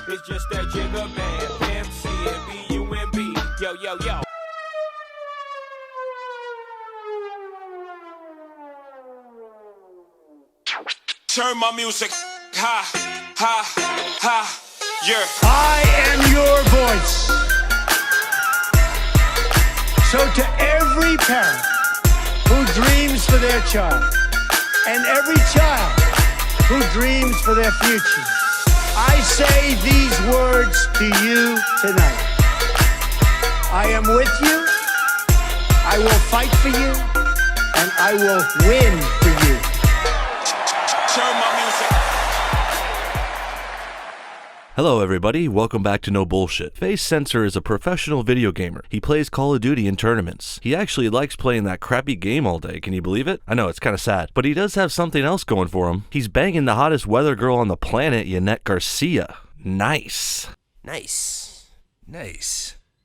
It's just that jigger band, Pimp C and B-U-M-B. Yo, yo, yo. Turn my music, ha, ha, ha, yeah. I am your voice. So to every parent who dreams for their child, and every child who dreams for their future, I say these words to you tonight. I am with you, I will fight for you, and I will win for you. Turn my music. Hello everybody, welcome back to No Bullshit. Faze Censor is a professional video gamer. He plays Call of Duty in tournaments. He actually likes playing that crappy game all day, can you believe it? I know, it's kinda sad. But he does have something else going for him. He's banging the hottest weather girl on the planet, Yanet Garcia. Nice. Nice.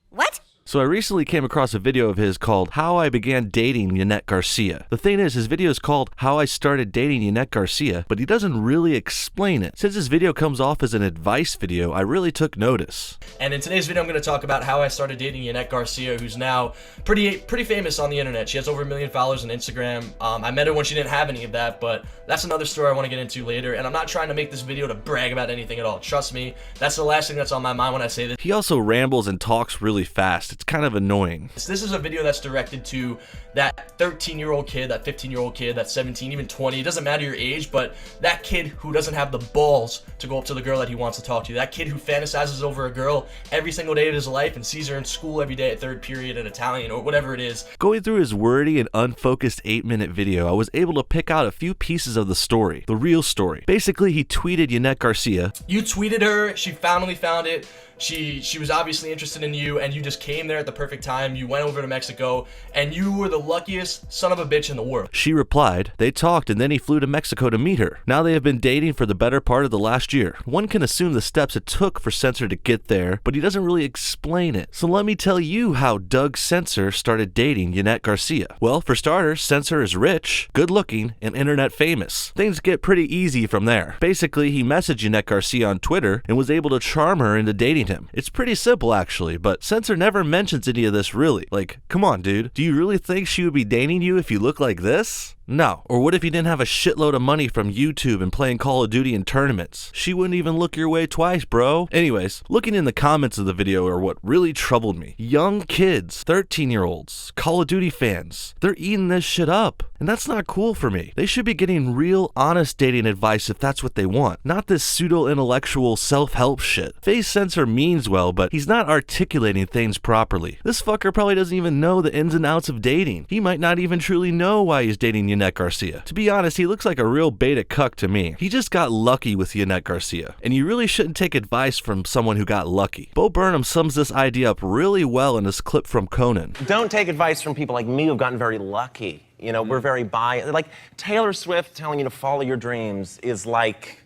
What? So I recently came across a video of his called How I Began Dating Yanet Garcia. The thing is, his video is called How I Started Dating Yanet Garcia, but he doesn't really explain it. Since this video comes off as an advice video, I really took notice. And in today's video, I'm going to talk about how I started dating Yanet Garcia, who's now pretty famous on the internet. She has over 1 million followers on Instagram. I met her when she didn't have any of that, but that's another story I want to get into later. And I'm not trying to make this video to brag about anything at all. Trust me, that's the last thing that's on my mind when I say this. He also rambles and talks really fast. It's kind of annoying. This is a video that's directed to that 13-year-old kid, that 15-year-old kid, that 17, even 20. It doesn't matter your age, but that kid who doesn't have the balls to go up to the girl that he wants to talk to. That kid who fantasizes over a girl every single day of his life and sees her in school every day at third period in Italian or whatever it is. Going through his wordy and unfocused 8-minute video, I was able to pick out a few pieces of the story, the real story. Basically, he tweeted Yanet Garcia. You tweeted her, she finally found it. She was obviously interested in you, and you just came there at the perfect time. You went over to Mexico, and you were the luckiest son of a bitch in the world. She replied. They talked, and then he flew to Mexico to meet her. Now they have been dating for the better part of the last year. One can assume the steps it took for Censor to get there, but he doesn't really explain it. So let me tell you how Doug Censor started dating Yanet Garcia. Well, for starters, Censor is rich, good-looking, and internet famous. Things get pretty easy from there. Basically, he messaged Yanet Garcia on Twitter and was able to charm her into dating him. It's pretty simple actually, but Censor never mentions any of this really. Like, come on dude, do you really think she would be dating you if you look like this? No. Or what if you didn't have a shitload of money from YouTube and playing Call of Duty in tournaments? She wouldn't even look your way twice, bro. Anyways, looking in the comments of the video are what really troubled me. Young kids, 13-year-olds, Call of Duty fans, they're eating this shit up. And that's not cool for me. They should be getting real, honest dating advice if that's what they want, not this pseudo-intellectual self-help shit. Faze Censor means well, but he's not articulating things properly. This fucker probably doesn't even know the ins and outs of dating. He might not even truly know why he's dating Yanet Garcia. To be honest, he looks like a real beta cuck to me. He just got lucky with Yanet Garcia. And you really shouldn't take advice from someone who got lucky. Bo Burnham sums this idea up really well in his clip from Conan. Don't take advice from people like me who've gotten very lucky. You know, we're very biased. Like, Taylor Swift telling you to follow your dreams is like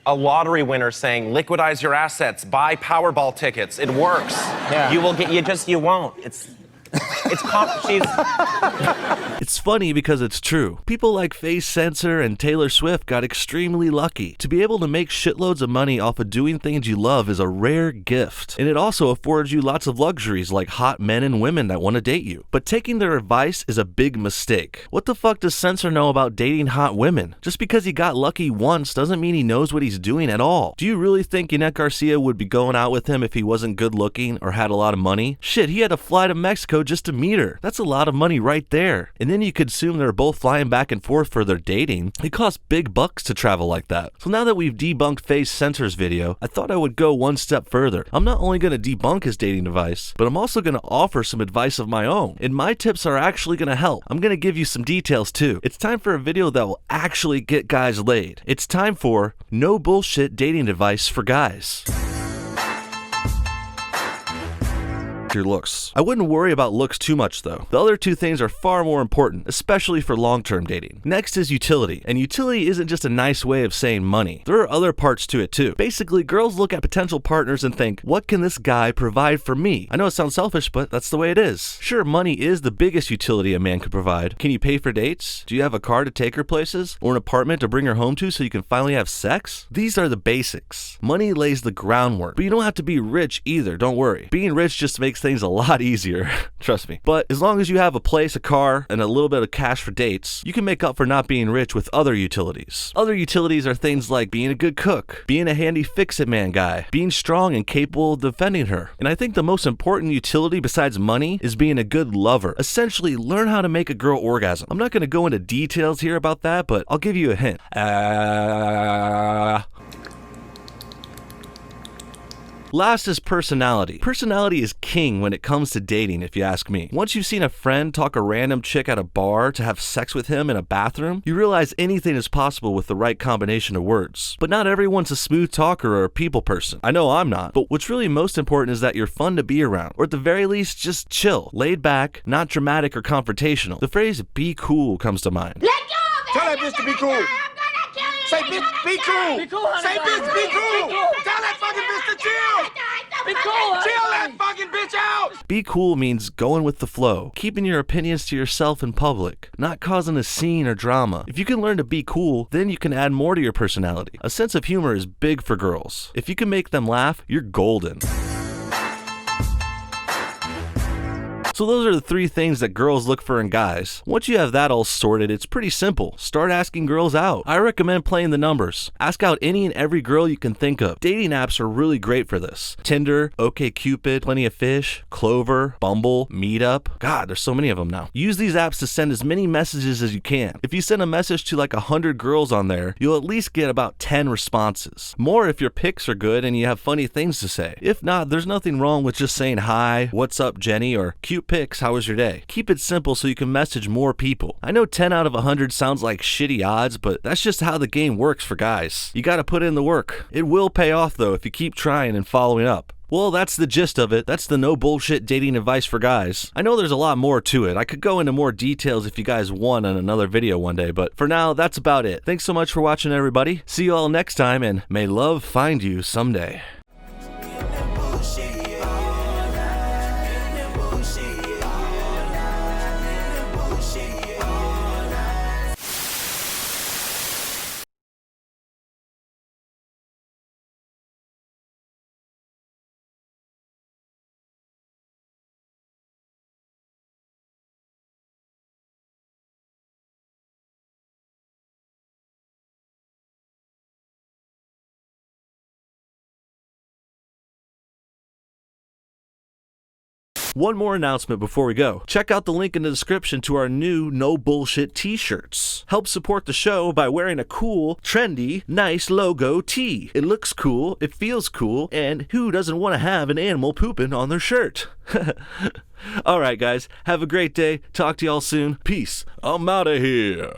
a lottery winner saying, liquidize your assets, buy Powerball tickets. It works. Yeah. You will get, you won't. It's funny because it's true. People like Faze Censor and Taylor Swift got extremely lucky. To be able to make shitloads of money off of doing things you love is a rare gift. And it also affords you lots of luxuries like hot men and women that want to date you. But taking their advice is a big mistake. What the fuck does Censor know about dating hot women? Just because he got lucky once doesn't mean he knows what he's doing at all. Do you really think Yanet Garcia would be going out with him if he wasn't good looking or had a lot of money? Shit, he had to fly to Mexico just to meet her. That's a lot of money right there. And then you could assume they're both flying back and forth for their dating. It costs big bucks to travel like that. So now that we've debunked Faze Censor's video, I thought I would go one step further. I'm not only going to debunk his dating advice, but I'm also going to offer some advice of my own. And my tips are actually going to help. I'm going to give you some details too. It's time for a video that will actually get guys laid. It's time for No Bullshit Dating Advice for Guys. your looks. I wouldn't worry about looks too much though. The other two things are far more important, especially for long-term dating. Next is utility, and utility isn't just a nice way of saying money. There are other parts to it too. Basically, girls look at potential partners and think, what can this guy provide for me? I know it sounds selfish, but that's the way it is. Sure, money is the biggest utility a man could provide. Can you pay for dates? Do you have a car to take her places? Or an apartment to bring her home to so you can finally have sex? These are the basics. Money lays the groundwork, but you don't have to be rich either, don't worry. Being rich just makes things a lot easier, trust me. But as long as you have a place, a car, and a little bit of cash for dates, you can make up for not being rich with other utilities. Other utilities are things like being a good cook, being a handy fix-it man guy, being strong and capable of defending her. And I think the most important utility besides money is being a good lover. Essentially, learn how to make a girl orgasm. I'm not going to go into details here about that, but I'll give you a hint. Last is personality. Personality is king when it comes to dating, if you ask me. Once you've seen a friend talk a random chick at a bar to have sex with him in a bathroom, you realize anything is possible with the right combination of words. But not everyone's a smooth talker or a people person. I know I'm not. But what's really most important is that you're fun to be around, or at the very least, just chill, laid back, not dramatic or confrontational. The phrase "be cool" comes to mind. Let go of it! Tell that bitch to be cool. I'm gonna kill you! Say, bitch, be cool. Be cool, honey. Say, bitch, be cool. Tell that fucking bitch to chill. Be cool! Chill that fucking bitch out. Be cool means going with the flow, keeping your opinions to yourself in public, not causing a scene or drama. If you can learn to be cool, then you can add more to your personality. A sense of humor is big for girls. If you can make them laugh, you're golden. So those are the three things that girls look for in guys. Once you have that all sorted, it's pretty simple. Start asking girls out. I recommend playing the numbers. Ask out any and every girl you can think of. Dating apps are really great for this. Tinder, OkCupid, Plenty of Fish, Clover, Bumble, Meetup. God, there's so many of them now. Use these apps to send as many messages as you can. If you send a message to like 100 girls on there, you'll at least get about 10 responses. More if your pics are good and you have funny things to say. If not, there's nothing wrong with just saying hi, what's up Jenny, or cute pics, how was your day? Keep it simple so you can message more people. I know 10 out of 100 sounds like shitty odds, but that's just how the game works for guys. You gotta put in the work. It will pay off though if you keep trying and following up. Well, that's the gist of it. That's the no bullshit dating advice for guys. I know there's a lot more to it. I could go into more details if you guys want in another video one day, but for now, that's about it. Thanks so much for watching, everybody. See you all next time, and may love find you someday. One more announcement before we go. Check out the link in the description to our new No Bullshit t-shirts. Help support the show by wearing a cool, trendy, nice logo tee. It looks cool, it feels cool, and who doesn't want to have an animal pooping on their shirt? Alright guys, have a great day. Talk to y'all soon. Peace. I'm out of here.